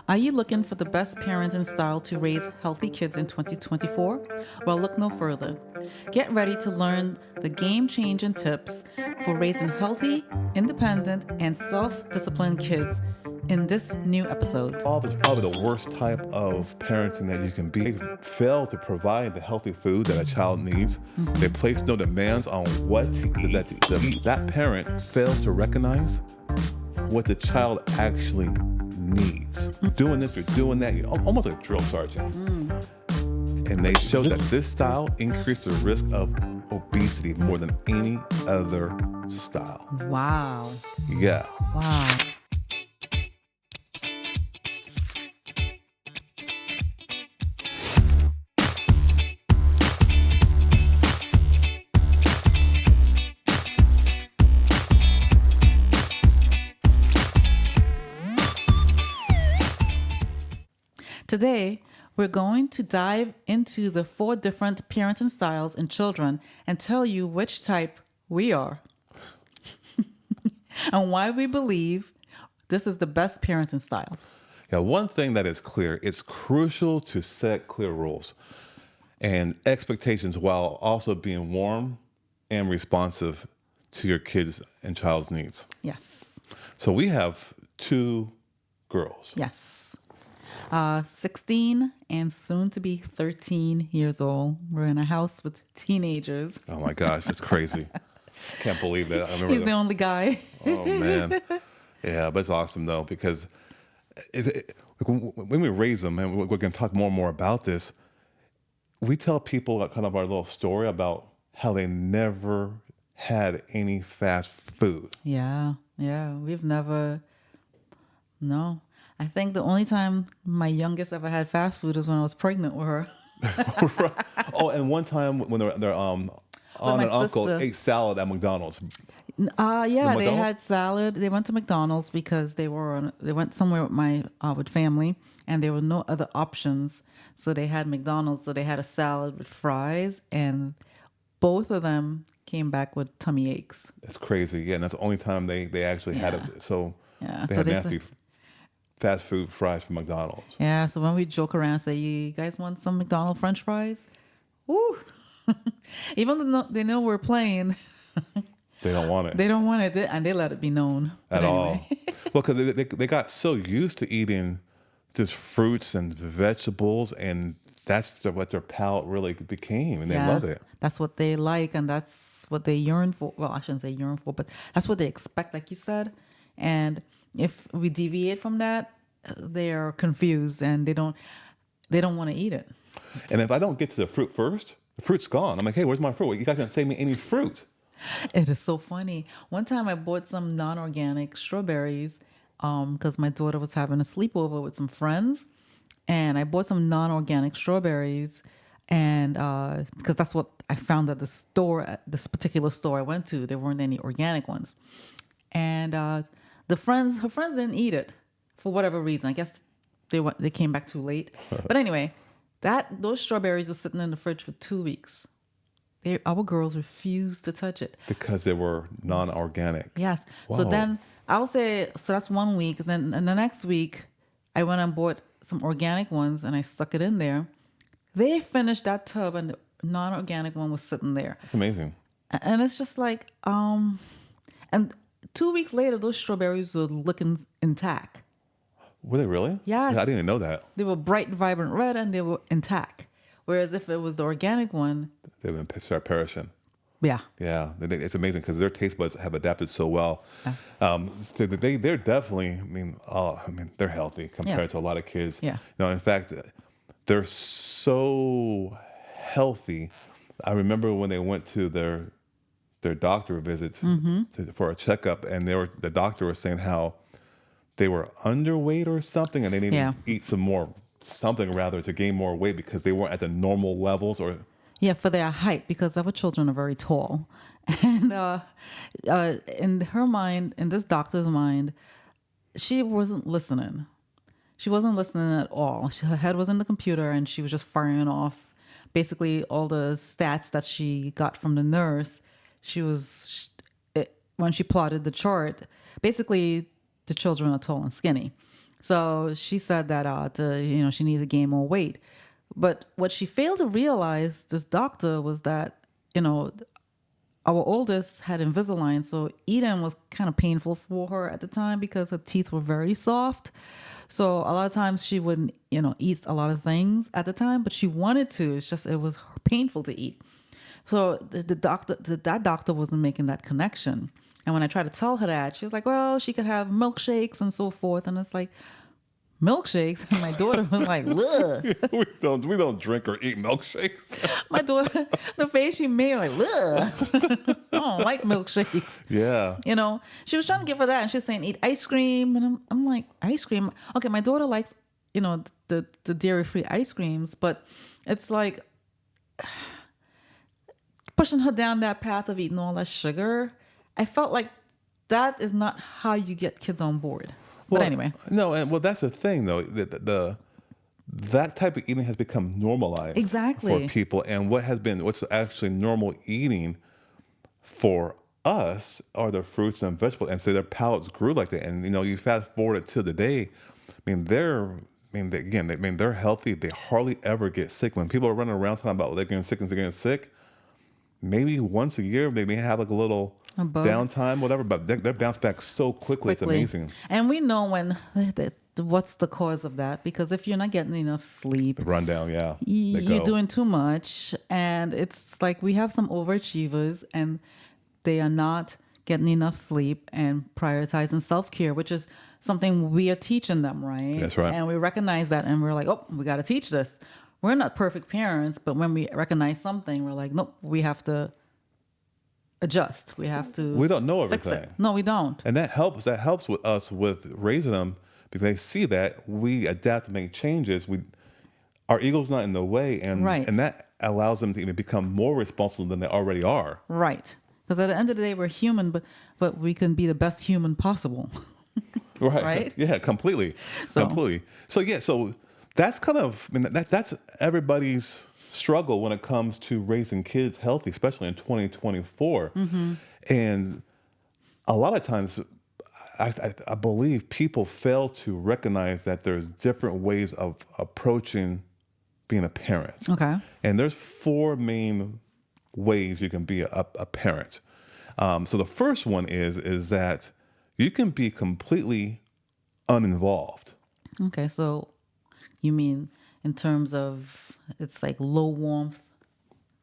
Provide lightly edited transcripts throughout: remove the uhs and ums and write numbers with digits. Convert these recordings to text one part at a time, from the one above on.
Are you looking for the best parenting style to raise healthy kids in 2024? Well, look no further. Get ready to learn the game changing tips for raising healthy, independent, and self disciplined kids in this new episode. Love is probably the worst type of parenting that you can be. They fail to provide the healthy food that a child needs. They place no demands on what to eat. That parent fails to recognize what the child actually needs. Doing this or doing that, almost like a drill sergeant. And they show that this style increased the risk of obesity more than any other style. Wow. Yeah. Wow. Today, we're going to dive into the 4 different parenting styles in children and tell you which type we are and why we believe this is the best parenting style. Yeah, one thing that is clear, it's crucial to set clear rules and expectations while also being warm and responsive to your kids' and child's needs. Yes. So we have 2 girls. Yes. 16 and soon to be 13 years old. We're in a house with teenagers. Oh my gosh, it's crazy. Can't believe that. I remember He's the only guy. Oh man. Yeah, but it's awesome though, because when we raise them, and we're going to talk more and more about this, we tell people kind of our little story about how they never had any fast food. Yeah. We've never, no. I think the only time my youngest ever had fast food is when I was pregnant with her. Right. Oh, and one time when their aunt and uncle ate salad at McDonald's. Yeah, they had salad. They went to McDonald's because they went somewhere with family, and there were no other options. So they had McDonald's. So they had a salad with fries, and both of them came back with tummy aches. That's crazy. Yeah, and that's the only time they actually had it. So yeah, they so had nasty fast food fries from McDonald's. Yeah, so when we joke around and say, you guys want some McDonald's French fries? Woo! Even though they know we're playing, they don't want it. They don't want it, and they let it be known. At all. Well, because they got so used to eating just fruits and vegetables, and that's what their palate really became, and they love it. That's what they like, and that's what they yearn for. Well, I shouldn't say yearn for, but that's what they expect, like you said. And if we deviate from that, they're confused and they don't want to eat it. And if I don't get to the fruit first, the fruit's gone. I'm like, hey, where's my fruit? You guys didn't save me any fruit. It is so funny. One time I bought some non-organic strawberries because my daughter was having a sleepover with some friends, and I bought some non-organic strawberries, and because that's what I found at this particular store I went to, there weren't any organic ones, and her friends didn't eat it for whatever reason. I guess they came back too late. But anyway, those strawberries were sitting in the fridge for 2 weeks. Our girls refused to touch it because they were non-organic. Yes. Whoa. So then I'll say, so that's 1 week. And the next week, I went and bought some organic ones and I stuck it in there. They finished that tub and the non-organic one was sitting there. That's amazing. And it's just like, and 2 weeks later, those strawberries were looking intact. Were they really? Yes. I didn't even know that. They were bright, vibrant red, and they were intact. Whereas if it was the organic one, they've been start perishing. Yeah. Yeah, it's amazing because their taste buds have adapted so well. Yeah. They're definitely, they're healthy compared to a lot of kids. Yeah. In fact, they're so healthy. I remember when they went to their doctor visits for a checkup, and the doctor was saying how they were underweight or something, and they needed to eat something rather to gain more weight because they weren't at the normal levels or. Yeah, for their height, because our children are very tall. And in her mind, in this doctor's mind, she wasn't listening. She wasn't listening at all. Her head was in the computer and she was just firing off basically all the stats that she got from the nurse. When she plotted the chart, basically the children are tall and skinny. So she said that she needs to gain more weight. But what she failed to realize, this doctor, was that you know our oldest had Invisalign, so eating was kind of painful for her at the time because her teeth were very soft. So a lot of times she wouldn't, eat a lot of things at the time, but she wanted to. It's just it was painful to eat. So that doctor wasn't making that connection. And when I tried to tell her that, she was like, "Well, she could have milkshakes and so forth." And it's like, milkshakes. And my daughter was like, "Ugh." We don't drink or eat milkshakes. My daughter, the face she made, like, "Ugh." I don't like milkshakes. Yeah. She was trying to give her that, and she's saying eat ice cream, and I'm like, ice cream. Okay, my daughter likes, the dairy free ice creams, but it's like pushing her down that path of eating all that sugar. I felt like that is not how you get kids on board. But Well, anyway, no, and well, that's the thing though. That type of eating has become normalized for exactly. people, and what's actually normal eating for us are the fruits and vegetables, and so their palates grew like that. And you fast forward it to the day. I mean, they're healthy. They hardly ever get sick. When people are running around talking about they're getting sick and they're getting sick, maybe once a year they may have like a little A bug. downtime, whatever. But they bounce back so quickly. It's Quickly. amazing. And we know what's the cause of that, because if you're not getting enough sleep, The rundown, yeah, they you're go. doing too much. And it's like we have some overachievers, and they are not getting enough sleep and prioritizing self-care, which is something we are teaching them, right? That's right. And we recognize that, and we're like, oh, we got to teach this. We're not perfect parents, but when we recognize something, we're like, nope, we have to adjust. We have to We don't know fix it. everything. No, we don't. And that helps. That helps with us with raising them because they see that we adapt to make changes. Our ego's not in the way, and Right. that allows them to even become more responsible than they already are. Right. Because at the end of the day, we're human, but we can be the best human possible. Right. Right? Yeah. Completely. So, Completely. So yeah. So that's kind of. I mean, that's everybody's struggle when it comes to raising kids healthy, especially in 2024. And a lot of times, I believe people fail to recognize that there's different ways of approaching being a parent. okay. And there's four main ways you can be a parent. So the first one is that you can be completely uninvolved. Okay. So you mean in terms of it's like low warmth,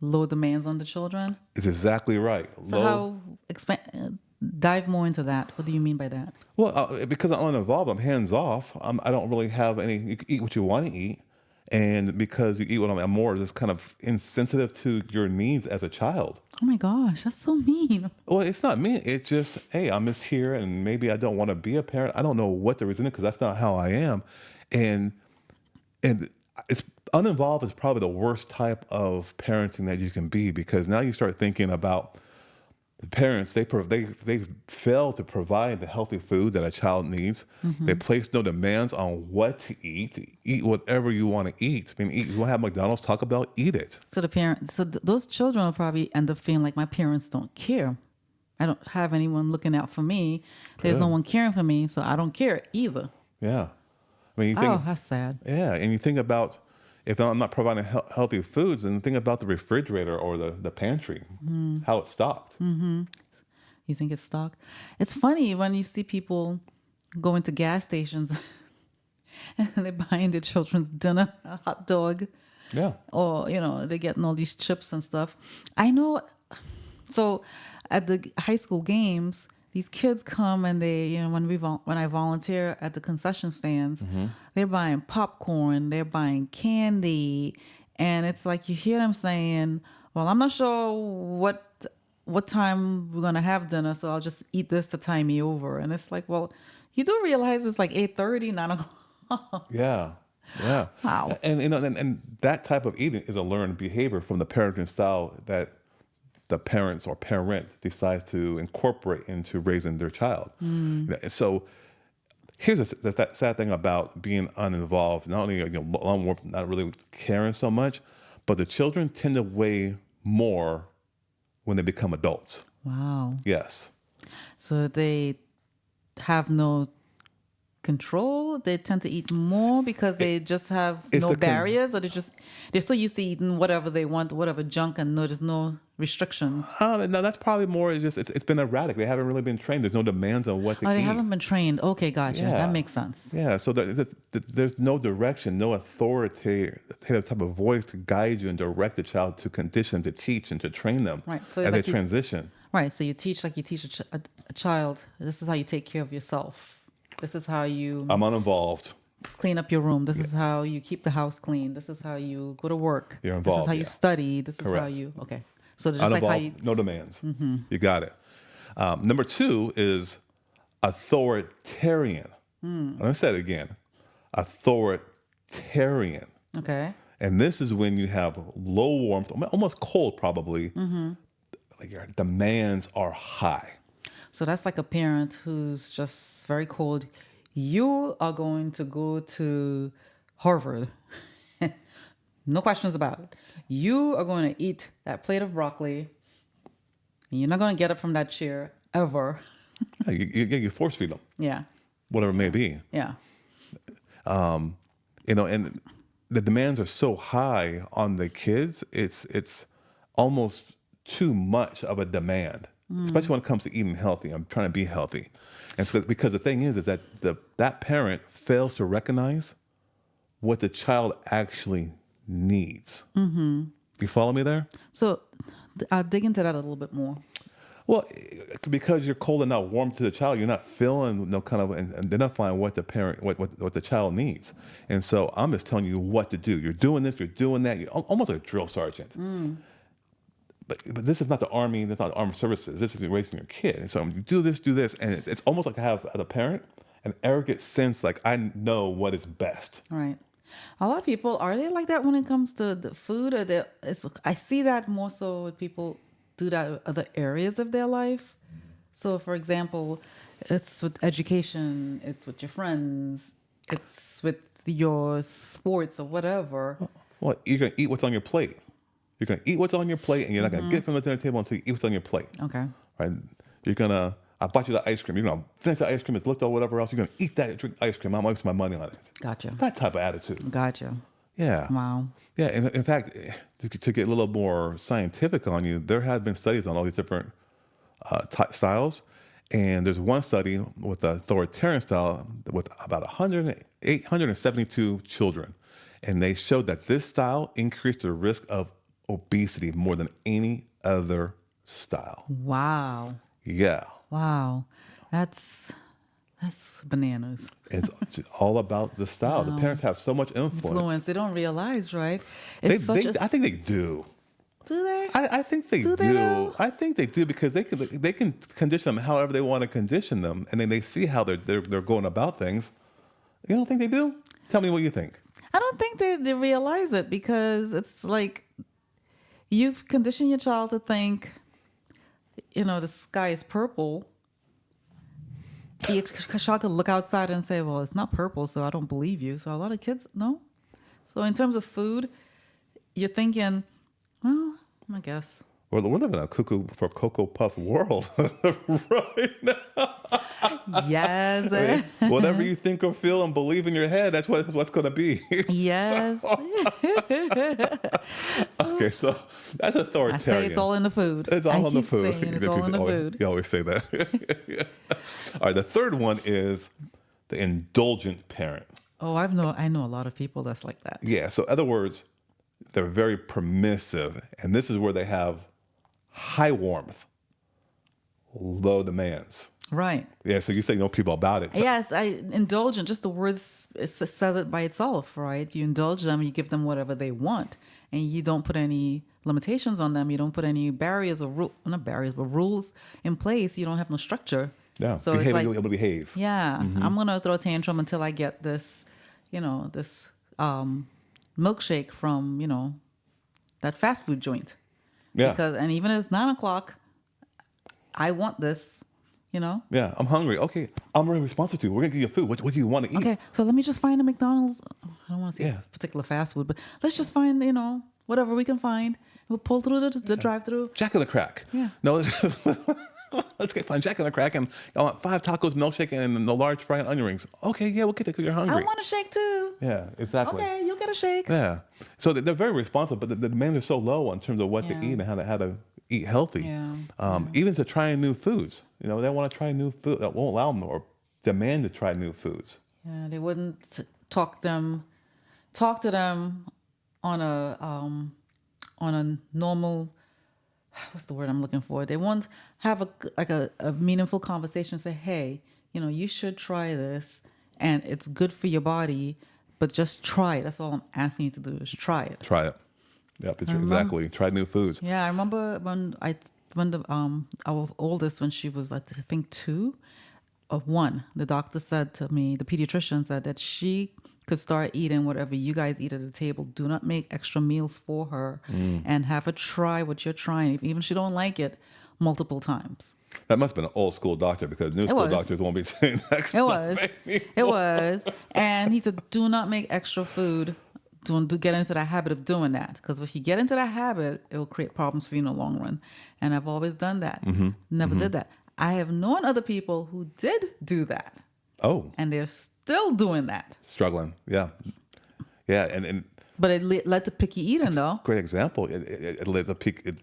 low demands on the children? It's exactly right. So how dive more into that. What do you mean by that? Well, because I'm uninvolved, I'm hands off. I don't really have any. You can eat what you want to eat, and because you eat what I'm more just kind of insensitive to your needs as a child. Oh my gosh, that's so mean. Well, it's not me. It's just, hey, I'm just here, and maybe I don't want to be a parent. I don't know what the reason is because that's not how I am, and and it's uninvolved is probably the worst type of parenting that you can be because now you start thinking about the parents. They fail to provide the healthy food that a child needs. They place no demands on what to eat. Eat whatever you want to eat. I mean, you want to have McDonald's, Taco Bell, eat it. So those children will probably end up feeling like my parents don't care. I don't have anyone looking out for me. There's no Good. one caring for me, so I don't care either. Yeah. I mean, you Oh, think, that's sad. yeah, and you think about if I'm not providing healthy foods, and think about the refrigerator or the pantry, how it's stocked. You think it's stock? It's funny when you see people go into gas stations and they're buying their children's dinner, a hot dog, Yeah. or they're getting all these chips and stuff. I know. So at the high school games, these kids come and they, when I volunteer at the concession stands, they're buying popcorn, they're buying candy, and it's like you hear them saying, "Well, I'm not sure what time we're gonna have dinner, so I'll just eat this to tie me over." And it's like, well, you do realize it's like 8:30, 9 o'clock. Yeah. Yeah. Wow. And that type of eating is a learned behavior from the parenting style that the parents or parent decides to incorporate into raising their child. So here's the sad thing about being uninvolved. Not only not really caring so much, but the children tend to weigh more when they become adults. Wow. Yes. So they have no control. They tend to eat more because they just have It's no the barriers, or they're so used to eating whatever they want, whatever junk, and there's no restrictions. No, that's probably more just it's been erratic. They haven't really been trained. There's no demands on what to Oh, they eat. haven't been trained. Okay, gotcha. That Yeah. makes sense. Yeah. So there's no direction, no authoritative type of voice to guide you and direct the child, to condition, to teach, and to train them Right. So as it's they like transition. right. So you teach like you teach a child. This is how you take care of yourself. This is how you I'm uninvolved. clean up your room. This is how you keep the house clean. This is how you go to work. You're This is involved, how you yeah. study. This is how Correct. you okay. So just like how you Uninvolved, no demands. You got it. Number two is authoritarian. Let me say it again. Authoritarian. okay. And this is when you have low warmth, almost cold probably. Like your demands are high. So that's like a parent who's just very cold. You are going to go to Harvard. No questions about it. You are going to eat that plate of broccoli, and you're not going to get up from that chair ever. Yeah, you force feed them, Yeah. whatever it may be. Yeah. And the demands are so high on the kids, it's almost too much of a demand, especially when it comes to eating healthy. I'm trying to be healthy. And so because the thing is that that parent fails to recognize what the child actually needs. You follow me there? So I'll dig into that a little bit more. Well, because you're cold and not warm to the child, you're not feeling no kind of and identifying what the parent, what the child needs. And so I'm just telling you what to do. You're doing this, you're doing that. You're almost like a drill sergeant. But this is not the army. That's not armed services. This is raising your kid. And so you do this, and it's almost like I have as a parent an arrogant sense like I know what is best. Right. A lot of people, are they like that when it comes to the food? Or I see that more so with people do that in other areas of their life. So, for example, it's with education, it's with your friends, it's with your sports or whatever. Well, you're gonna eat what's on your plate. You're gonna eat what's on your plate, and you're not gonna get from the dinner table until you eat what's on your plate. Okay. Right? I bought you the ice cream. You're gonna finish the ice cream. It's looked or whatever else. You're gonna eat that, drink ice cream. I'm wasting my money on it. Gotcha. That type of attitude. Gotcha. Yeah. Wow. Yeah. In fact, to get a little more scientific on you, there have been studies on all these different styles. And there's one study with the authoritarian style with about 872 children. And they showed that this style increased the risk of obesity more than any other style. Wow. Yeah. Wow. That's bananas. It's just all about the style. The parents have so much influence. They don't realize, right? They, It's such a I think they do. do they? I think they Do they though? I think they do because they can condition them however they want to condition them, and then they see how they're going about things. You don't think they do? Tell me what you think. I don't think they realize it because it's like you've conditioned your child to think, the sky is purple. Your child could look outside and say, well, it's not purple, so I don't believe you. So a lot of kids, no. So in terms of food, you're thinking, well, I guess. We're living in a cuckoo for Cocoa Puff world right now. Yes. Whatever you think or feel and believe in your head, that's what's going to be. Yes. Okay, so that's authoritarian. I say it's all in the food. It's all in the food. Saying it's all in the food. You always say that. All right, the third one is the indulgent parent. Oh, I know a lot of people that's like that. Yeah, so in other words, they're very permissive, and this is where they have high warmth, low demands. Right. Yeah, so you say no people about it. Yes, indulgent. Just the words says it by itself, right? You indulge them, you give them whatever they want, and you don't put any limitations on them. You don't put any barriers or not barriers, but rules in place. You don't have no structure. Yeah, So behave, it's like, you'll be able to behave. yeah, I'm gonna throw a tantrum until I get this, this milkshake from that fast food joint. Yeah, And even if it's 9:00, I want this. yeah, I'm hungry. Okay, I'm really responsive to you. We're going to give you food. What do you want to eat? Okay, so let me just find a McDonald's. I don't want to say Yeah. particular fast food, but let's just find, whatever we can find. We'll pull through the drive-through. Jack in the Crack. Yeah. No, Let's get fun Jack in the Crack, and I want 5 tacos, milkshake, and the large fried onion rings. Okay, yeah, we'll get that because you're I hungry. want a shake too. Yeah, exactly. Okay, you'll get a shake. Yeah. So they're very responsive, but the demands are so low in terms of what to Yeah. eat and how to eat healthy. Yeah. Even to trying new foods. They want to try new food that won't allow them or demand to try new foods. Yeah, they wouldn't talk to them on a normal, what's the word I'm looking for? They won't have a meaningful conversation. Say, hey, you should try this, and it's good for your body, but just try it. That's all I'm asking you to do is try it. Try it. Yep, exactly. Try new foods. Yeah, I remember when our oldest, when she was, I think 2 or 1, the doctor said to me, the pediatrician said that she could start eating whatever you guys eat at the table. Do not make extra meals for her, and have her try what you're trying, even if she don't like it, multiple times. That must have been an old school doctor because new school was. doctors won't be saying that It stuff was. anymore. It was. And he said, do not make extra food. Don't get into that habit of doing that. Because if you get into that habit, it will create problems for you in the long run. And I've always done that. Never did that. I have known other people who did do that. Oh, And they're still doing that. struggling. Yeah. Yeah, and But it led to picky eating, though. great example. It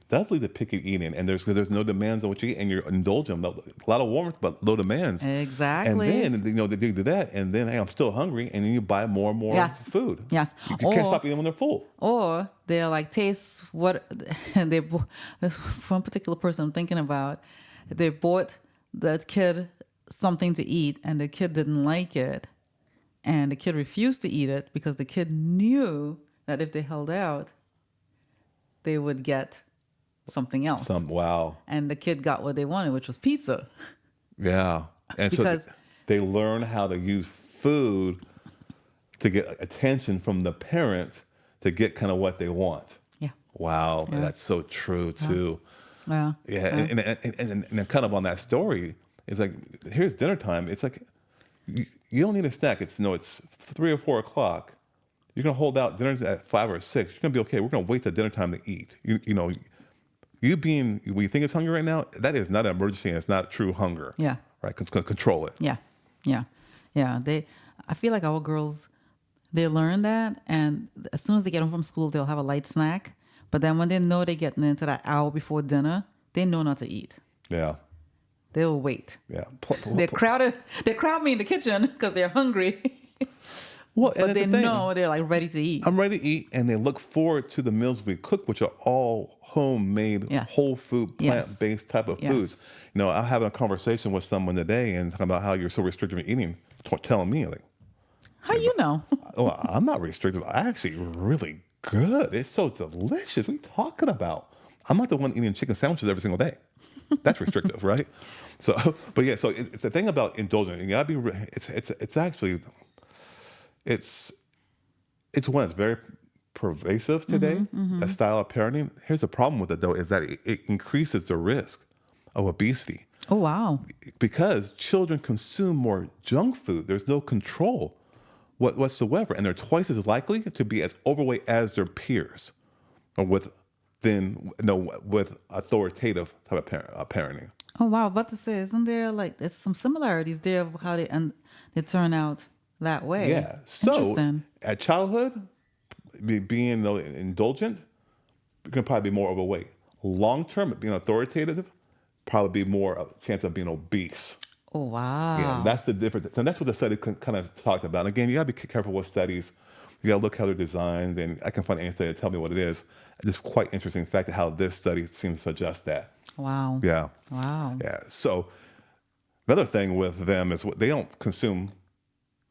does lead to picky eating, and there's no demands on what you eat, and you're indulgent. A lot of warmth, but low demands. Exactly. And then they do that, and then hey, I'm still hungry, and then you buy more and more Yes. food. Yes. You can't stop eating when they're full. Or they're like, taste what, and there's one particular person I'm thinking about, they bought the kid something to eat, and the kid didn't like it, and the kid refused to eat it because the kid knew that if they held out, they would get something else. Wow. And the kid got what they wanted, which was pizza. Yeah. And Because- so they learn how to use food to get attention from the parent to get kind of what they want. Yeah. Wow. That's so true too. Yeah. Yeah. And kind of on that story, it's like, here's dinner time. It's like, you don't need a snack. It's 3 or 4 o'clock. You're going to hold out dinner at 5 or 6. You're going to be okay. We're going to wait till dinner time to eat. When you think it's hungry right now, that is not an emergency and it's not true hunger. Yeah. Right? Control it. Yeah. I feel like our girls, they learn that, and as soon as they get home from school, they'll have a light snack. But then when they know they're getting into that hour before dinner, they know not to eat. Yeah. They'll wait. Yeah. They crowd me in the kitchen because they're hungry. Well, But they know they're like ready to eat. I'm ready to eat, and they look forward to the meals we cook, which are all homemade, Yes. whole food, Yes. plant-based type of Yes. foods. I'm having a conversation with someone today and talking about how you're so restrictive in eating, telling me, like, How you know? oh, I'm not restrictive. I actually really good. It's so delicious. What are you talking about? I'm not the one eating chicken sandwiches every single day. That's restrictive, right? So, but yeah, so it's the thing about indulgent. You gotta be. It's actually. It's one that's very pervasive today. That style of parenting. Here's the problem with it, though, is that it increases the risk of obesity Oh, wow. because children consume more junk food. There's no control whatsoever, and they're twice as likely to be as overweight as their peers, or with authoritative type of parenting. Oh, wow. About to say, isn't there there's some similarities there of how they turn out that way? Yeah. So Interesting. at childhood, being indulgent, you're gonna probably be more overweight. Long term, being authoritative, probably be more of a chance of being obese. Oh, wow. Yeah, that's the difference. And that's what the study kind of talked about. Again, you got to be careful with studies. You got to look how they're designed, and I can find any study to tell me what it is. It's quite interesting fact of how this study seems to suggest that. Wow. Yeah. Wow. Yeah. So another thing with them is they don't consume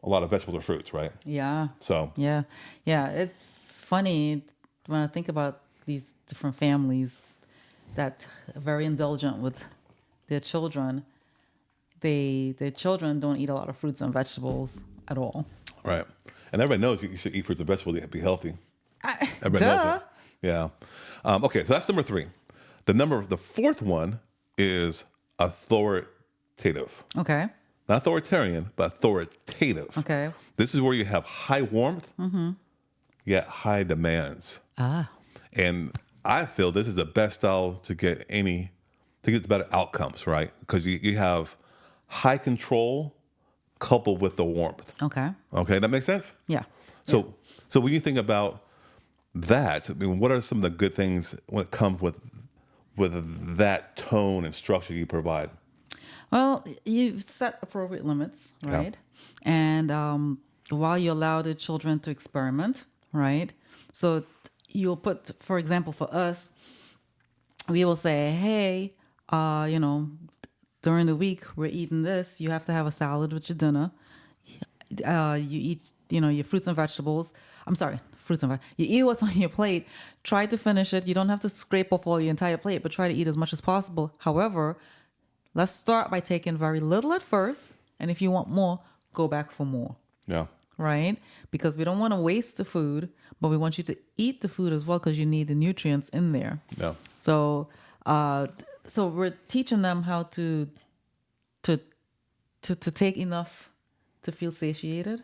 a lot of vegetables or fruits, right? Yeah. So Yeah. Yeah. It's funny when I think about these different families that are very indulgent with their children. Their children don't eat a lot of fruits and vegetables at all. right, and everybody knows you should eat fruits and vegetables to be healthy. Everybody knows Duh. that. Yeah. Okay, so that's number 3. The fourth one is authoritative. Okay. Not authoritarian, but authoritative. Okay. This is where you have high warmth, yet high demands. Ah. And I feel this is the best style to get any to get better outcomes, right? Because you have high control coupled with the warmth. Okay. Okay, that makes sense? Yeah. Yeah. So when you think about that, I mean, what are some of the good things when it comes with that tone and structure you provide? Well, you've set appropriate limits, Yeah. right? And while you allow the children to experiment, right? So you'll put, for example, for us, we will say, hey, during the week we're eating this. You have to have a salad with your dinner. You eat, your fruits and vegetables. I'm sorry, fruits and you eat what's on your plate. Try to finish it. You don't have to scrape off all your entire plate, but try to eat as much as possible. However, let's start by taking very little at first, and if you want more, go back for more, Yeah. right? Because we don't want to waste the food, but we want you to eat the food as well because you need the nutrients in there. Yeah. So, so we're teaching them how to take enough to feel satiated,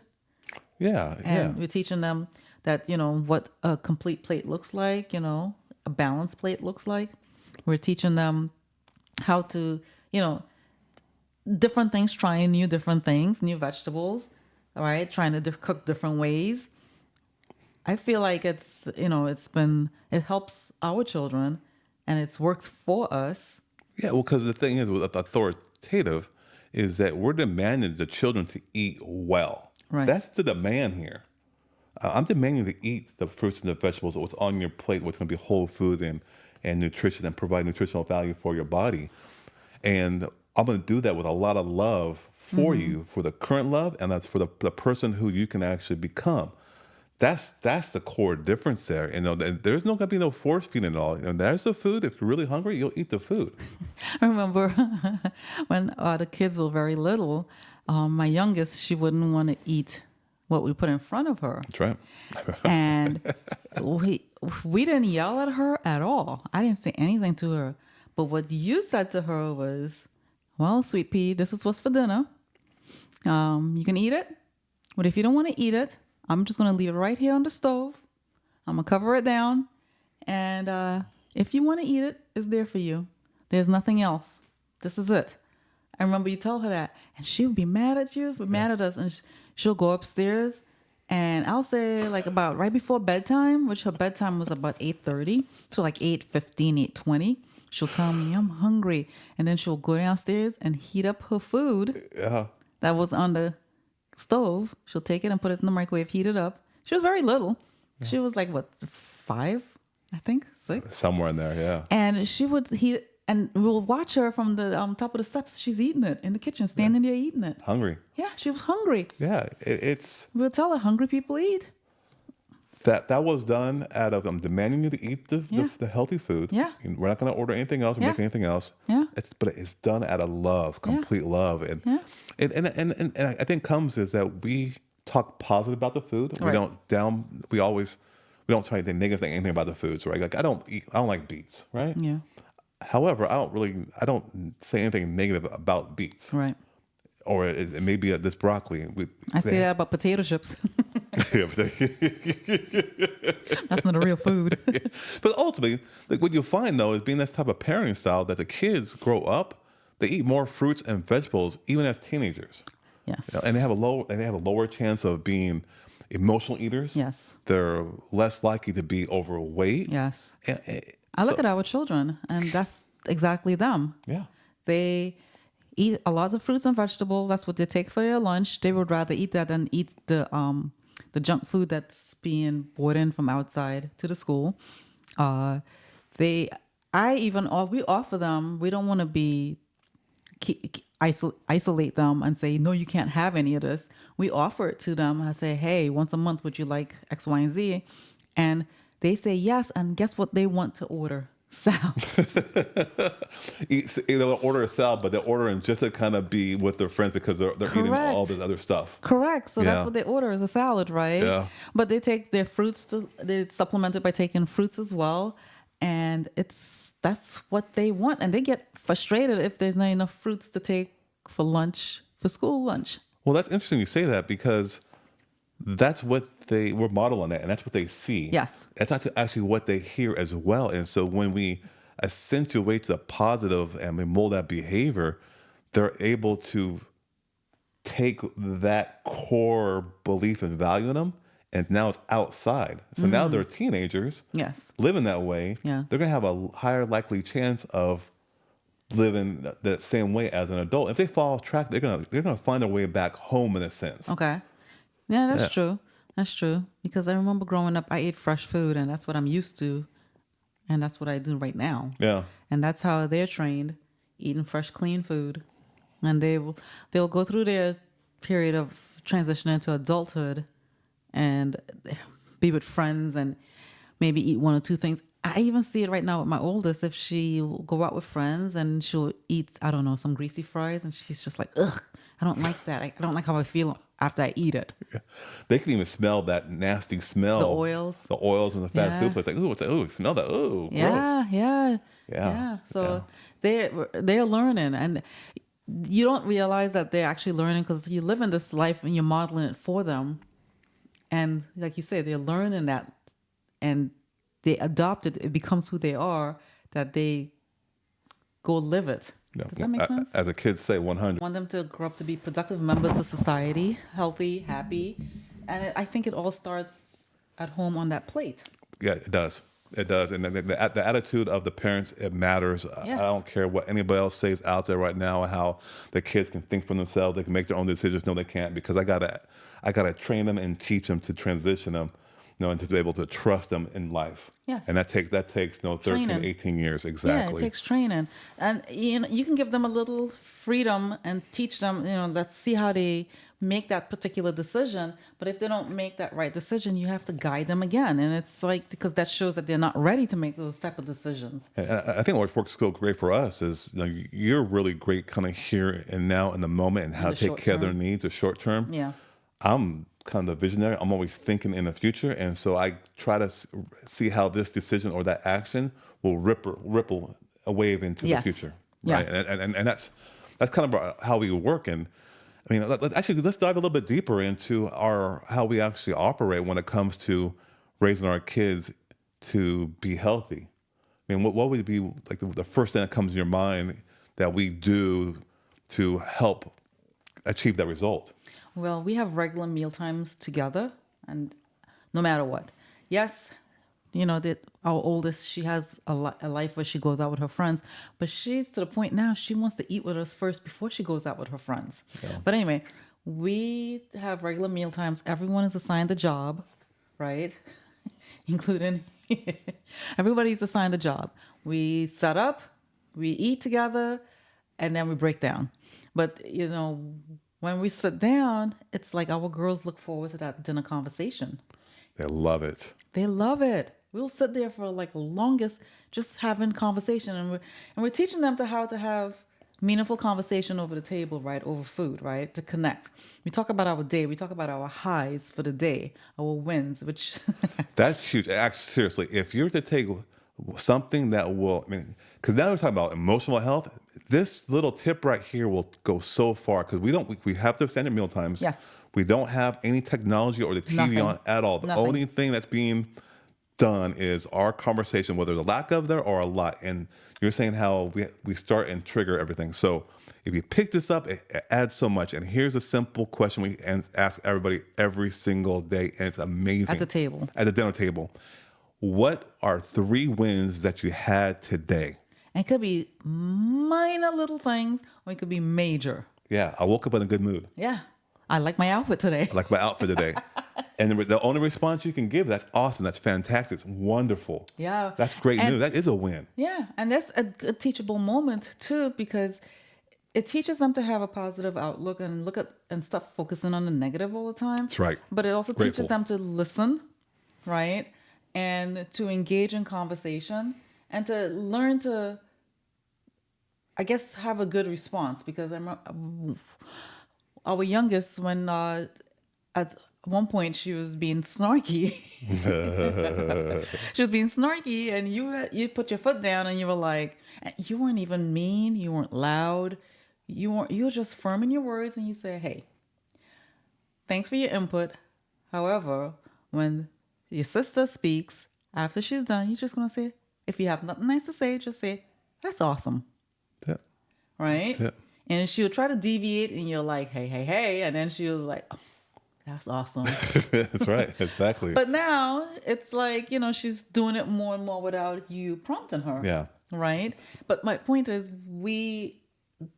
Yeah. Yeah. and we're teaching them that what a complete plate looks like, a balanced plate looks like. We're teaching them how to, different things, trying different things, new vegetables, all right, trying to cook different ways. I feel like it helps our children, and it's worked for us. Yeah, well, because the thing is with authoritative is that we're demanding the children to eat well. Right. That's the demand here. I'm demanding to eat the fruits and the vegetables, what's on your plate, what's going to be whole food and nutrition and provide nutritional value for your body. And I'm going to do that with a lot of love for you, for the current love, and that's for the person who you can actually become. That's the core difference there. There's not going to be no force feeding at all. There's the food. If you're really hungry, you'll eat the food. I remember when the kids were very little, my youngest, she wouldn't want to eat what we put in front of her. That's right. And we didn't yell at her at all. I didn't say anything to her. But what you said to her was, well, sweet pea, this is what's for dinner. You can eat it. But if you don't want to eat it, I'm just going to leave it right here on the stove. I'm going to cover it down. And if you want to eat it, it's there for you. There's nothing else. This is it. I remember you tell her that. And she would be mad at you, mad at us. And she'll go upstairs. And I'll say like about right before bedtime, which her bedtime was about 8:30. So like 8:15, 8:20. She'll tell me, I'm hungry. And then she'll go downstairs and heat up her food that was on the stove. She'll take it and put it in the microwave, heat it up. She was very little. Yeah. She was like, 5, I think, 6? Somewhere in there, yeah. And she would heat it, and we'll watch her from the top of the steps. She's eating it in the kitchen, standing there eating it. Hungry. Yeah, she was hungry. Yeah, We'll tell her, hungry people eat. That was done out of demanding you to eat the healthy food. Yeah. We're not going to order anything else or make anything else. Yeah. But it's done out of love, complete love. And I think comes is that we talk positive about the food. Right. We don't try to negative think anything about the foods, right? Like I don't like beets, right? Yeah. However, I don't say anything negative about beets. Right. Or it may be this broccoli. I say that about potato chips. Yeah, That's not a real food. But ultimately, like what you'll find though is being this type of parenting style that the kids grow up, they eat more fruits and vegetables even as teenagers. Yes. And they have a lower chance of being emotional eaters. Yes. They're less likely to be overweight. Yes. And I look at our children, and that's exactly them. Yeah. They eat a lot of fruits and vegetables. That's what they take for their lunch. They would rather eat that than eat the junk food that's being brought in from outside to the school. We offer them. We don't want to isolate them and say, no, you can't have any of this. We offer it to them. I say, hey, once a month, would you like X, Y, and Z? And they say yes. And guess what they want to order? Salad. They'll order a salad, but they're ordering just to kind of be with their friends because they're eating all this other stuff. Correct. So that's what they order is a salad, right? Yeah. But they take their fruits, they supplement it by taking fruits as well. And that's what they want. And they get frustrated if there's not enough fruits to take for lunch, for school lunch. Well, that's interesting you say that because that's what we're modeling that, and that's what they see. Yes. That's actually what they hear as well. And so when we accentuates the positive and we mold that behavior, they're able to take that core belief and value in them, and now it's outside. So now they're teenagers Yes. living that way. Yeah. They're going to have a higher likely chance of living that same way as an adult. If they fall off track, they're gonna find their way back home in a sense. Okay. Yeah, that's Yeah, true. That's true. Because I remember growing up, I ate fresh food, and that's what I'm used to, and that's what I do right now. yeah, And that's how they're trained, eating fresh, clean food. And they'll go through their period of transition into adulthood and be with friends and maybe eat one or two things. I even see it right now with my oldest. If she'll go out with friends and she'll eat, I don't know, some greasy fries, and she's just like, ugh, I don't like that. I don't like how I feel after I eat it. yeah. They can even smell that nasty The smell, oils. the oils in the fast food Yeah. place. Like, ooh, what's that? Ooh, smell that. Ooh, gross. Yeah, yeah, Yeah, yeah. yeah. So they're learning, and you don't realize that they're actually learning because you live in this life and you're modeling it for them. And like you say, they're learning that, and they adopt it. It becomes who they are. That they go live it. Yeah. Does that make sense? As a kid say 100. Want them to grow up to be productive members of society, healthy, happy, and I think it all starts at home on that plate. Yeah, it does. It does. And the attitude of the parents, it matters. Yes. I don't care what anybody else says out there right now, how the kids can think for themselves. They can make their own decisions. No, they can't, because I gotta train them and teach them to transition them, and to be able to trust them in life. Yes. And that takes 13, Training. 18 years. Yeah, Exactly. it takes training, and you can give them a little freedom and teach them. Let's see how they make that particular decision. But if they don't make that right decision, you have to guide them again, and it's like, because that shows that they're not ready to make those type of decisions. And I think what works so great for us is, you're really great kind of here and now in the moment and how the to take short care of their term. needs, the short term. Yeah. I'm kind of the visionary. I'm always thinking in the future, and so I try to see how this decision or that action will ripple a wave into the Yes. future, right? Yes. And that's kind of how we work. And I mean, let's dive a little bit deeper into how we actually operate when it comes to raising our kids to be healthy. I mean, what would be like the first thing that comes to your mind that we do to help achieve that result? Well, we have regular meal times together, and no matter what. Yes, that our oldest, she has a life where she goes out with her friends, but she's to the point now she wants to eat with us first before she goes out with her friends. Yeah. But anyway, we have regular meal times. Everyone is assigned a job, right? Including everybody's assigned a job. We set up, we eat together, and then we break down. But when we sit down, it's like our girls look forward to that dinner conversation. They love it. They love it. We'll sit there for like the longest, just having conversation, and we're teaching them how to have meaningful conversation over the table, right? Over food, right? To connect. We talk about our day. We talk about our highs for the day, our wins, which That's huge. Actually, seriously, if you're to take something that will, I mean, because now we're talking about emotional health, this little tip right here will go so far, because we have the standard meal times. Yes. We don't have any technology or the TV Nothing. on at all. The Nothing. only thing that's being done is our conversation, whether the lack of there or a lot. And you're saying how we start and trigger everything. So if you pick this up, it adds so much. And here's a simple question we ask everybody every single day, and it's amazing. At the table. At the dinner table. What are 3 wins that you had today? and it could be minor little things, or it could be major. Yeah, I woke up in a good mood. Yeah, I like my outfit today. I like my outfit today. And the only response you can give, that's awesome. That's fantastic. It's wonderful. Yeah. That's great And- news. That is a win. Yeah, and that's a good teachable moment too, because it teaches them to have a positive outlook and look at and stop focusing on the negative all the time. That's right. But it also Grateful. teaches them to listen, right? And to engage in conversation and to learn to, I guess, have a good response. Because our youngest, when at one point she was being snarky. She was being snarky, and you put your foot down, and you were like, you weren't even mean, you weren't loud, you were just firm in your words, and you say, hey, thanks for your input. However, when your sister speaks, after she's done, you're just gonna say, if you have nothing nice to say, just say, "That's awesome," Yeah. right? That's it. And she'll try to deviate, and you're like, "Hey, hey, hey," and then she'll like, "Oh, that's awesome." That's right. Exactly. But now it's like, she's doing it more and more without you prompting her, Yeah. right? But my point is,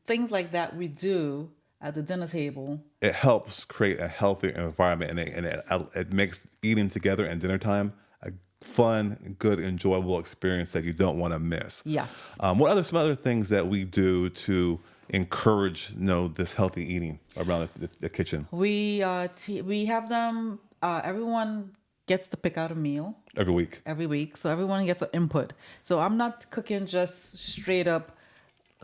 things like that we do at the dinner table. It helps create a healthier environment, and it makes eating together and dinner time a fun, good, enjoyable experience that you don't want to miss. Yes. What other some other things that we do to encourage this healthy eating around the kitchen We have them. Everyone gets to pick out a meal every week? every week, so everyone gets an input. So I'm not cooking just straight up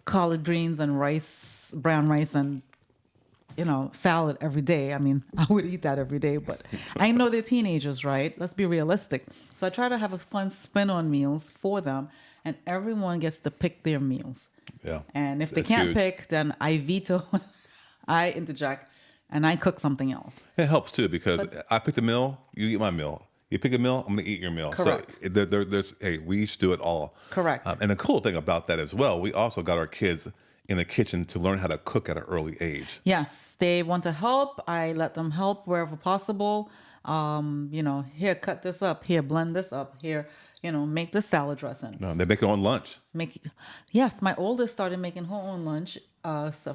collard greens and rice, brown rice, and salad every day. I mean, I would eat that every day, but I know they're teenagers, right? Let's be realistic. So I try to have a fun spin on meals for them, and everyone gets to pick their meals. Yeah, And if they that's can't huge. pick, then I veto, I interject, and I cook something else. It helps too because I pick the meal, you eat my meal. You pick a meal, I'm gonna eat your meal. Correct. So there's hey, we each do it all. Correct. And the cool thing about that as well, we also got our kids in the kitchen to learn how to cook at an early age. Yes, they want to help. I let them help wherever possible. Here, cut this up. Here, blend this up. Here, make this salad dressing. They make their own lunch. Yes, my oldest started making her own lunch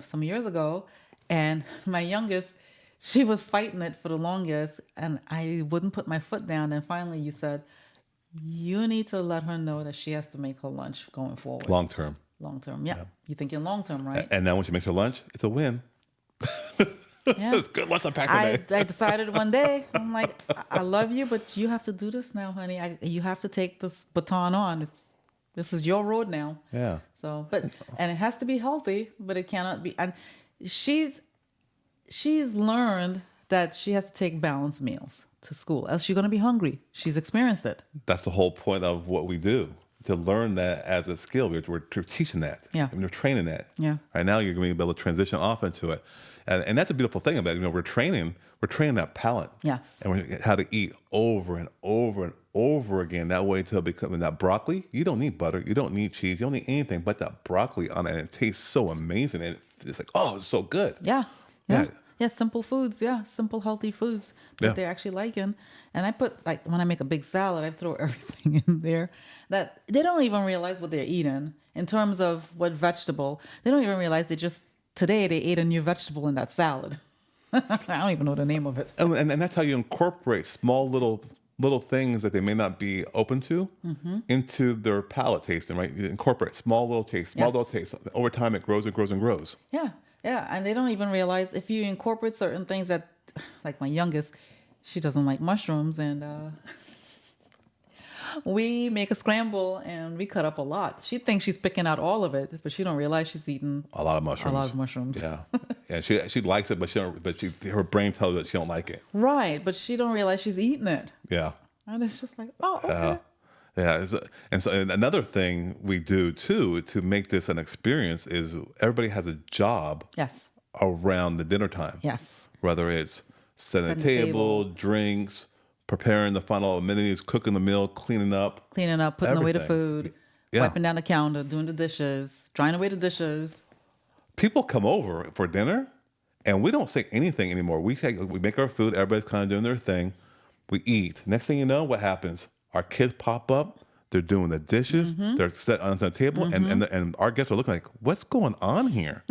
some years ago, and my youngest, she was fighting it for the longest, and I wouldn't put my foot down. And finally, you said, you need to let her know that she has to make her lunch going forward. Long term. Long term, yeah. You're thinking long term, right? And now when she makes her lunch, it's a win. Yeah. It's good lunch unpack today. I decided one day, I'm like, I love you, but you have to do this now, honey. You have to take this baton on. This is your road now. Yeah. So, and it has to be healthy, but it cannot be. And she's learned that she has to take balanced meals to school, else she's going to be hungry. She's experienced it. That's the whole point of what we do. To learn that as a skill, we're teaching that. Yeah. And we're training that. Yeah. Right now, you're going to be able to transition off into it, and that's a beautiful thing about it. We're training that palate. Yes. And how to eat over and over and over again. That way, till becoming that broccoli, you don't need butter, you don't need cheese, you don't need anything but that broccoli on it. And it tastes so amazing, and it's like, oh, it's so good. Yeah. Yeah. Yeah. Yeah. Simple foods. Yeah. Simple, healthy foods that Yeah. they're actually liking. And I put, like, when I make a big salad, I throw everything in there that they don't even realize what they're eating in terms of what vegetable. They don't even realize today they ate a new vegetable in that salad. I don't even know the name of it. And that's how you incorporate small little things that they may not be open to into their palate tasting, right? You incorporate small little tastes. Over time, it grows and grows and grows. Yeah. Yeah. And they don't even realize if you incorporate certain things that, like my youngest, she doesn't like mushrooms. And we make a scramble and we cut up a lot. She thinks she's picking out all of it, but she don't realize she's eating A lot of mushrooms. a lot of mushrooms. Yeah, yeah. She likes it, but her brain tells her that she don't like it. Right. But she don't realize she's eating it. Yeah. And it's just like, oh, okay. Yeah, and another thing we do too to make this an experience is everybody has a job Yes. around the dinner time. Yes. Whether it's setting the Setting the table, table. drinks, preparing the final amenities, cooking the meal, cleaning up. Cleaning up, putting away the Everything. food, Yeah. wiping down the counter, doing the dishes, drying away the dishes. People come over for dinner, and we don't say anything anymore. We make our food. Everybody's kind of doing their thing. We eat. Next thing you know, what happens? Our kids pop up. They're doing the dishes. They're set on the table, and our guests are looking like, "What's going on here?"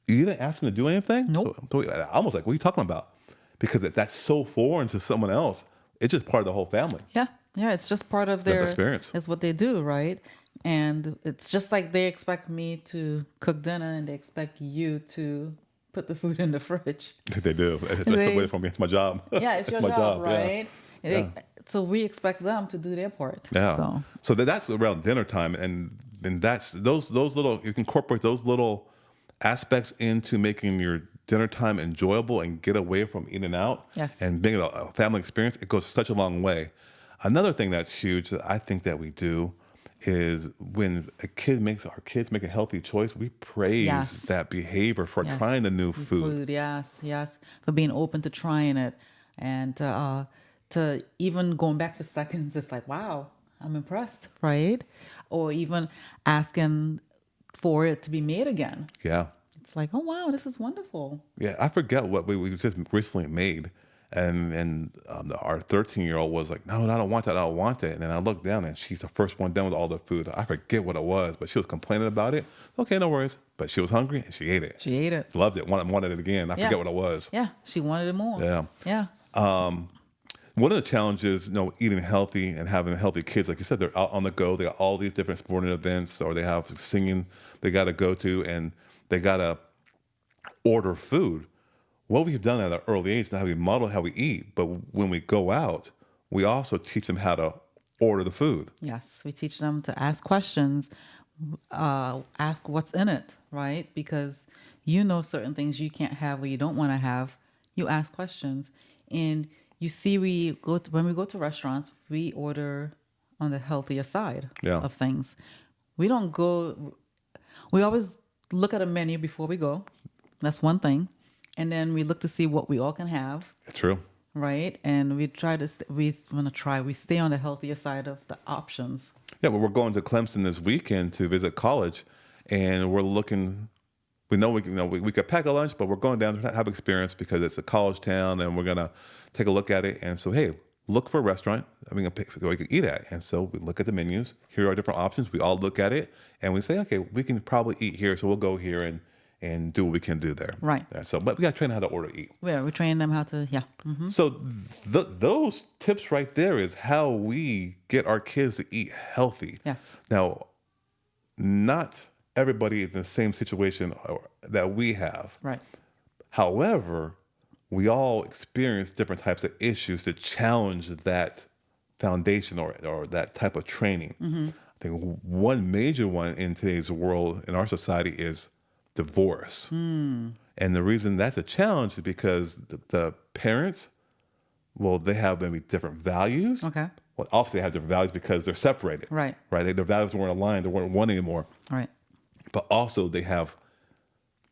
You didn't ask them to do anything. Nope. So almost like, what are you talking about? Because that's so foreign to someone else. It's just part of the whole family. Yeah. Yeah. It's just part of their experience. It's what they do, right? And it's just like they expect me to cook dinner and they expect you to put the food in the fridge. They do. It's away from me. It's my job. Yeah, it's your my job, yeah. right? So we expect them to do their part. Yeah. So that's around dinner time, and that's those little. You can incorporate those little aspects into making your dinner time enjoyable and get away from eating out. Yes. And being a family experience. It goes such a long way. Another thing that's huge that I think that we do is when our kids make a healthy choice, we praise Yes. that behavior for Yes. trying the new food. Yes, yes, for being open to trying it, and to even going back for seconds. It's like, wow, I'm impressed, right? Or even asking for it to be made again. Yeah. It's like, oh wow, this is wonderful. Yeah, I forget what we just recently made, and our 13-year-old was like, "No, I don't want that. I don't want it." And then I looked down, and she's the first one done with all the food. I forget what it was, but she was complaining about it. Okay, no worries. But she was hungry, and she ate it. She ate it. Loved it. Wanted it again. I Yeah. forget what it was. Yeah. She wanted it more. Yeah. Yeah. One of the challenges, eating healthy and having healthy kids, like you said, they're out on the go. They got all these different sporting events, or they have singing they got to go to, and they got to order food. What we've done at an early age, now we model how we eat, but when we go out, we also teach them how to order the food. Yes. We teach them to ask questions, ask what's in it, right? Because you know certain things you can't have or you don't want to have. You ask questions. And you see, when we go to restaurants, we order on the healthier side Yeah. of things. We don't go, we always look at a menu before we go. That's one thing. And then we look to see what we all can have, True. right? And we try to, we stay on the healthier side of the options. Yeah, but we're going to Clemson this weekend to visit college, and we're looking. We know we could pack a lunch, but we're going down to have experience because it's a college town, and we're gonna take a look at it. And so, hey, look for a restaurant that we can pick where we can eat at. And so we look at the menus. Here are different options. We all look at it, and we say, okay, we can probably eat here, so we'll go here and do what we can do there. Right. Yeah, so, but we got to train them how to order, eat. Yeah, we train them how to, yeah. Mm-hmm. So those tips right there is how we get our kids to eat healthy. Yes. Now, not everybody is in the same situation that we have. Right. However, we all experience different types of issues to challenge that foundation or that type of training. Mm-hmm. I think one major one in today's world, in our society, is divorce. And the reason that's a challenge is because the parents, well, they have maybe different values. Okay. Well, obviously they have different values because they're separated. Right. Right. Their values weren't aligned. They weren't one anymore. Right. But also they have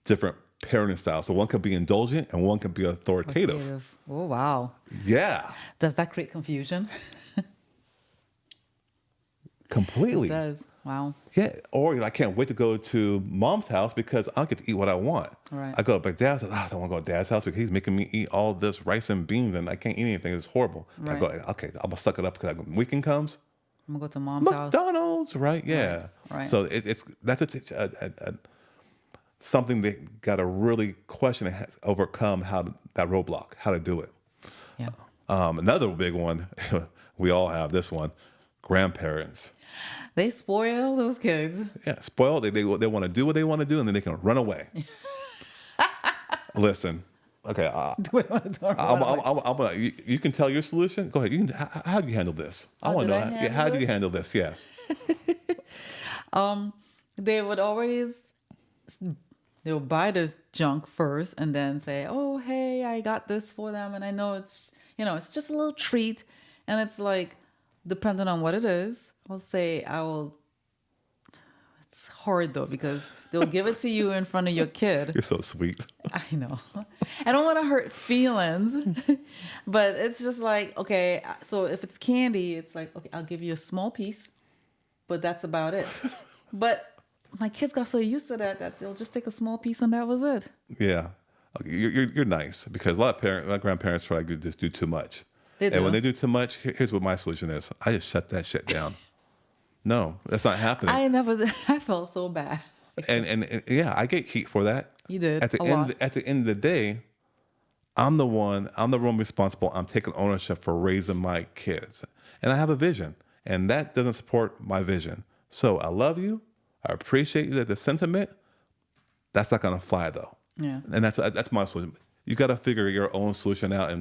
different parenting styles. So one can be indulgent and one can be authoritative. Oh, wow. Yeah. Does that create confusion? Completely. It does. Wow. Yeah. Or I can't wait to go to mom's house because I get to eat what I want. Right. I go back dad's house. I don't want to go to dad's house because he's making me eat all this rice and beans and I can't eat anything. It's horrible. Right. I go, okay, I'm gonna suck it up because when weekend comes, I'm going to go to mom's house. McDonald's, right? Yeah. Right. So that's something they got to really question and overcome that roadblock, how to do it. Yeah. Another big one, we all have this one, grandparents. They spoil those kids. Yeah, spoiled. They want to do what they want to do, and then they can run away. Listen, okay. You can tell your solution. Go ahead. How do you handle this? I want to know. How do you handle this? Yeah. They would always, they would buy the junk first and then say, oh, hey, I got this for them. And I know it's just a little treat. And it's like, depending on what it is, I'll say it's hard though, because they'll give it to you in front of your kid. You're so sweet. I know. I don't want to hurt feelings, but it's just like, okay, so if it's candy, it's like, okay, I'll give you a small piece, but that's about it. But my kids got so used to that they'll just take a small piece and that was it. Yeah. You're nice because a lot of grandparents try to just do too much. They do. And when they do too much, here's what my solution is. I just shut that shit down. No, that's not happening. I felt so bad. And yeah, I get heat for that. You did. At the end of the day, I'm the one responsible. I'm taking ownership for raising my kids. And I have a vision. And that doesn't support my vision. So I love you. I appreciate you. The sentiment, that's not gonna fly though. Yeah. And that's my solution. You gotta figure your own solution out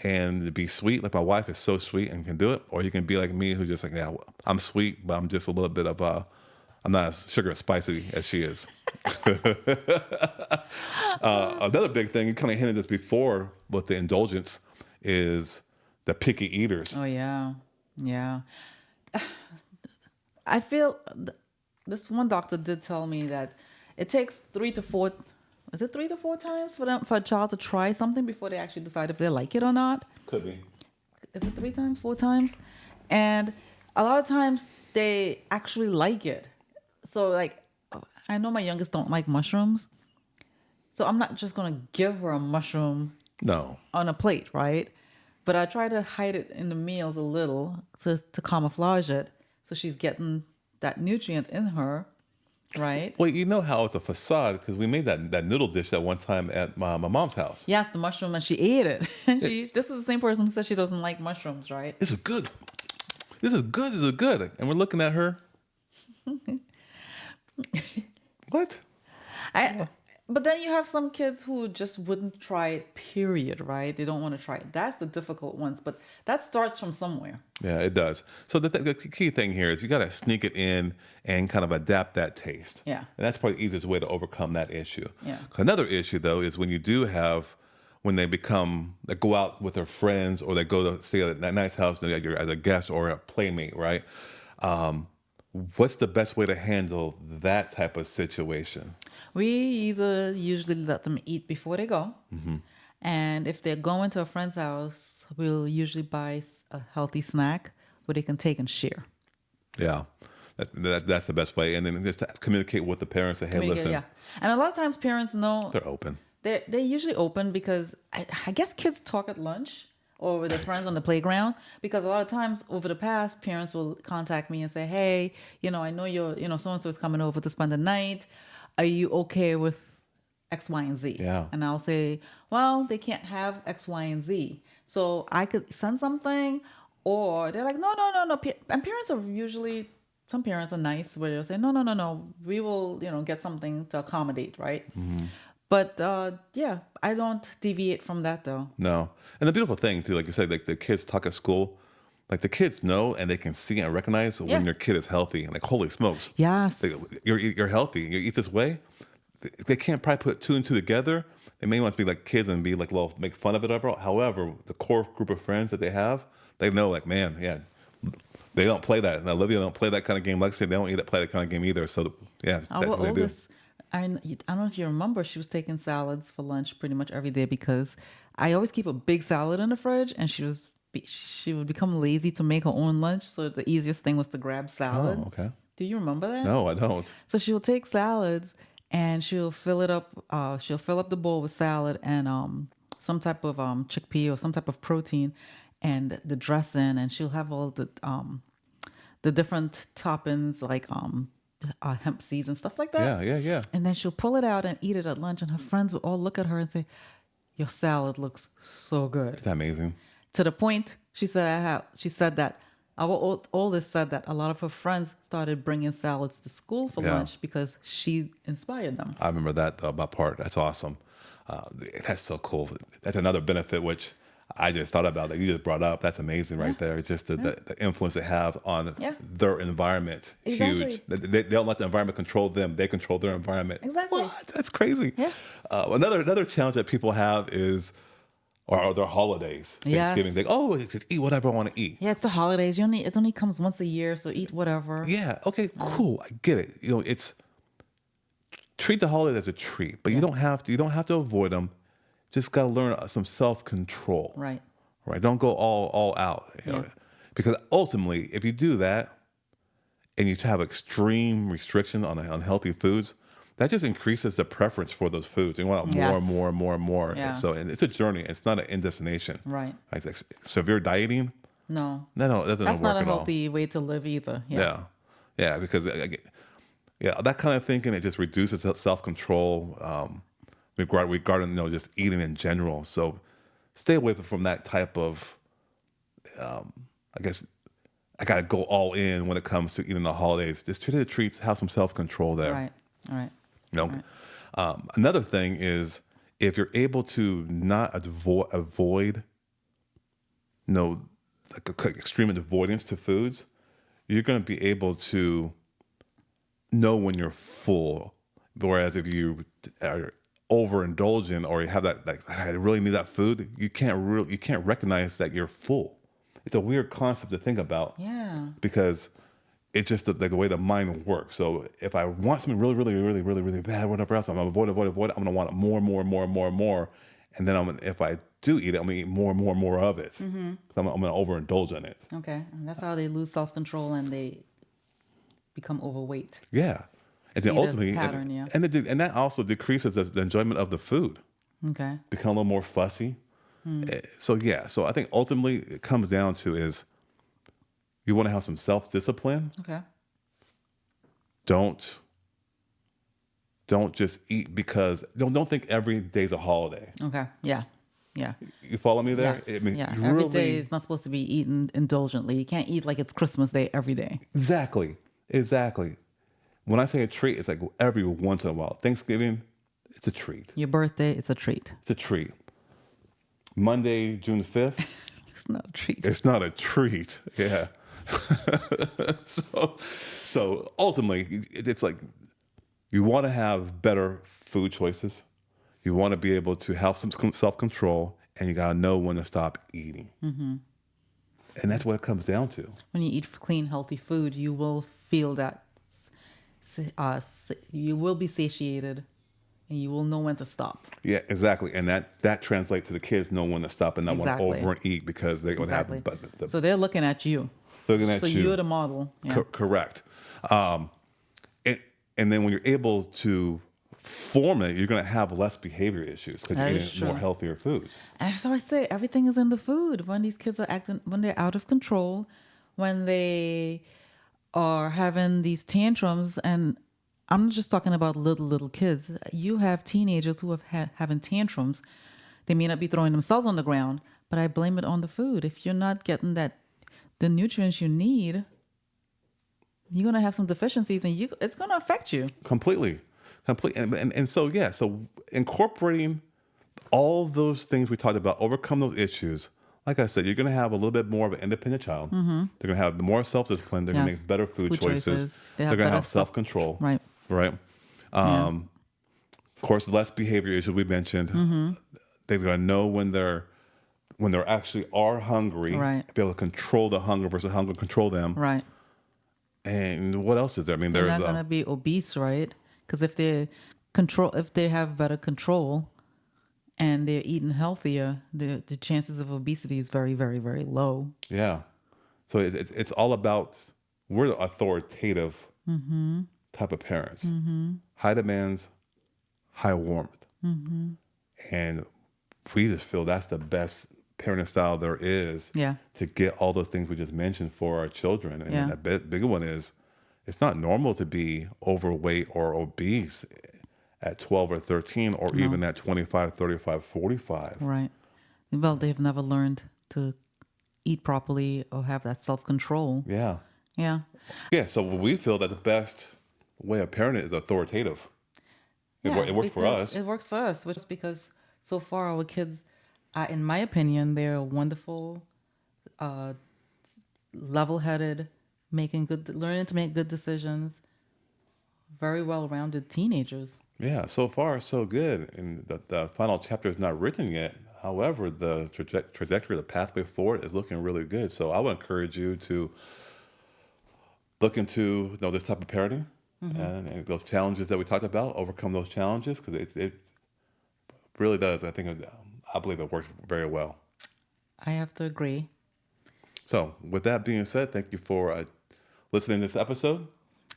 and be sweet, like my wife is so sweet and can do it, or you can be like me, who's just like, yeah, I'm sweet, but I'm just a little bit of I'm not as sugar and spicy as she is. Another big thing, you kind of hinted this before with the indulgence, is the picky eaters. Oh yeah, yeah. I feel this one doctor did tell me that it takes 3 to 4. Is it 3 to 4 times for a child to try something before they actually decide if they like it or not? Could be. Is it 3 times, 4 times? And a lot of times they actually like it. So like, I know my youngest don't like mushrooms, so I'm not just gonna give her a mushroom No. on a plate, right? But I try to hide it in the meals a little to camouflage it, so she's getting that nutrient in her, right? Well, you know how it's a facade because we made that noodle dish that one time at my mom's house. Yes, the mushroom, and she ate it. And It, this is the same person who said she doesn't like mushrooms, right? this is good. This is good. This is good. And we're looking at her. What? I but then you have some kids who just wouldn't try it, period, right? They don't want to try it. That's the difficult ones, but that starts from somewhere. Yeah, it does. So the key thing here is you got to sneak it in and kind of adapt that taste. Yeah. And that's probably the easiest way to overcome that issue. Yeah. Another issue, though, is when you do have, when they go out with their friends or they go to stay at a nice house as a guest or a playmate, right? What's the best way to handle that type of situation? We either usually let them eat before they go, and if they're going to a friend's house, we'll usually buy a healthy snack where they can take and share. Yeah. That's the best way. And then just to communicate with the parents that, hey, listen, Yeah, and a lot of times parents know they're open. they're usually open because I guess kids talk at lunch or with their friends on the playground, because a lot of times over the past, parents will contact me and say, hey, I know so and so is coming over to spend the night. Are you okay with X, Y, and Z? Yeah. And I'll say, well, they can't have X, Y, and Z. So I could send something, or they're like, no, no, no, no. And parents are usually, some parents are nice where they'll say, no, no, no, no. We will, get something to accommodate, right? But yeah, I don't deviate from that though. No. And the beautiful thing too, like you said, like the kids talk at school, like the kids know and they can see and recognize Yeah. when your kid is healthy. And like, holy smokes, Yes. you're healthy. You eat this way. They can't probably put two and two together. They may want to be like kids and be like, well, make fun of it overall. However, the core group of friends that they have, they know like, man, yeah, they don't play that. And Olivia don't play that kind of game. Like I said, they don't play that kind of game either. So yeah, that's Our what they do. oldest, I don't know if you remember, she was taking salads for lunch pretty much every day because I always keep a big salad in the fridge, and she would become lazy to make her own lunch. So the easiest thing was to grab salad. Oh, okay. Do you remember that? No, I don't. So she'll take salads and she'll fill it up. She'll fill up the bowl with salad and some type of chickpea or some type of protein, and the dressing. And she'll have all the different toppings like hemp seeds and stuff like that. Yeah. And then she'll pull it out and eat it at lunch, and her friends will all look at her and say, "Your salad looks so good." Isn't that amazing? To the point, she said that our oldest said that a lot of her friends started bringing salads to school for Yeah. lunch because she inspired them. I remember that part. That's awesome. That's so cool. That's another benefit which I just thought about that you just brought up. That's amazing right there. Just the influence they have on Yeah. their environment. Exactly. Huge. They don't let the environment control them. They control their environment. Exactly. What? That's crazy. Yeah. Another challenge that people have is or their holidays. Yes. Thanksgiving. They go, oh, just eat whatever I want to eat. Yeah, it's the holidays. It only comes once a year, so eat whatever. Yeah. Okay. Cool. I get it. It's treat the holidays as a treat, but you don't have to avoid them. Just got to learn some self-control. Right. Right. Don't go all out. Because ultimately, if you do that and you have extreme restriction on unhealthy foods, that just increases the preference for those foods. You want more Yes. and more and more and more. Yes. So and it's a journey. It's not an end destination. Right. Like severe dieting, No. no, it doesn't That's work not a at all. healthy way to live either. Yeah. Yeah, because that kind of thinking, it just reduces self-control regarding just eating in general. So stay away from that type of I guess I gotta go all in when it comes to eating the holidays. Just treat it as treats, have some self-control there. Right. All right. Another thing is if you're able to not avoid like extreme avoidance to foods, you're going to be able to know when you're full. Whereas if you are overindulgent or you have that, like, I really need that food, you can't recognize that you're full. It's a weird concept to think about. Yeah. Because it's just the way the mind works. So if I want something really, really, really, really, really bad, whatever else, I'm going to avoid. I'm going to want it more. And then if I do eat it, I'm gonna eat more and more and more of it. 'Cause I'm gonna overindulge in it. Okay. And that's how they lose self-control and they become overweight. Yeah, and then See the ultimately, pattern, yeah. and that also decreases the enjoyment of the food. Okay. Become a little more fussy. So yeah, so I think ultimately it comes down to is you want to have some self-discipline. Okay. Don't just eat because don't think every day's a holiday. Okay. Yeah. Yeah. You follow me there? Yes. I mean, Yeah. you Every day really is not supposed to be eaten indulgently. You can't eat like it's Christmas Day every day. exactly. When I say a treat, it's like every once in a while. Thanksgiving, it's a treat. Your birthday, it's a treat. It's a treat. Monday, June 5th, It's not a treat. it's not a treat. Yeah. so ultimately, it's like you want to have better food choices. You want to be able to have some self-control, and you got to know when to stop eating. And that's what it comes down to. When you eat clean, healthy food, you will feel that you will be satiated and you will know when to stop. Yeah, exactly. And that translates to the kids know when to stop and not want to Exactly. over and eat because they're going to Exactly. have So they're looking at you. looking at So you. you're the model. Yeah. Correct. And, and then when you're able to form it, you're going to have less behavior issues because That you're is eating more true. healthier foods. And so I say everything is in the food. When these kids are acting, when they're out of control, when they are having these tantrums, and I'm not just talking about little kids. You have teenagers who have having tantrums. They may not be throwing themselves on the ground, but I blame it on the food. If you're not getting the nutrients you need, you're gonna have some deficiencies, and it's gonna affect you. Completely. And so, yeah, so incorporating all those things we talked about, overcome those issues. Like I said, you're going to have a little bit more of an independent child. They're going to have more self-discipline. They're going to Yes. make better food Food choices. choices. They They're have going to better have self-control. Right. Right. Yeah. Of course, less behavior issues we mentioned. They're going to know when they're actually are hungry. Right. Be able to control the hunger versus hunger control them. Right. And what else is there? I mean, They're there's not gonna be obese, right? Because if they have better control and they're eating healthier, the chances of obesity is very, very, very low. yeah. So it's all about we're the authoritative type of parents. High demands, high warmth. And we just feel that's the best parenting style there is Yeah. to get all those things we just mentioned for our children. And Yeah. then that bigger one is it's not normal to be overweight or obese at 12 or 13 or even at 25, 35, 45. Right. Well, they've never learned to eat properly or have that self control. Yeah. Yeah. Yeah. So we feel that the best way of parenting is authoritative. It works for because us. it works for us, which is because so far our kids, in my opinion, they're wonderful, uh, level-headed, learning to make good decisions, very well-rounded teenagers. Yeah, so far so good. And the final chapter is not written yet. However, the trajectory, the pathway forward is looking really good. So I would encourage you to look into this type of parenting and those challenges that we talked about, overcome those challenges because it really does. I believe it works very well. I have to agree. So with that being said, thank you for listening to this episode.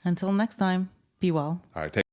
Until next time, be well. All right, take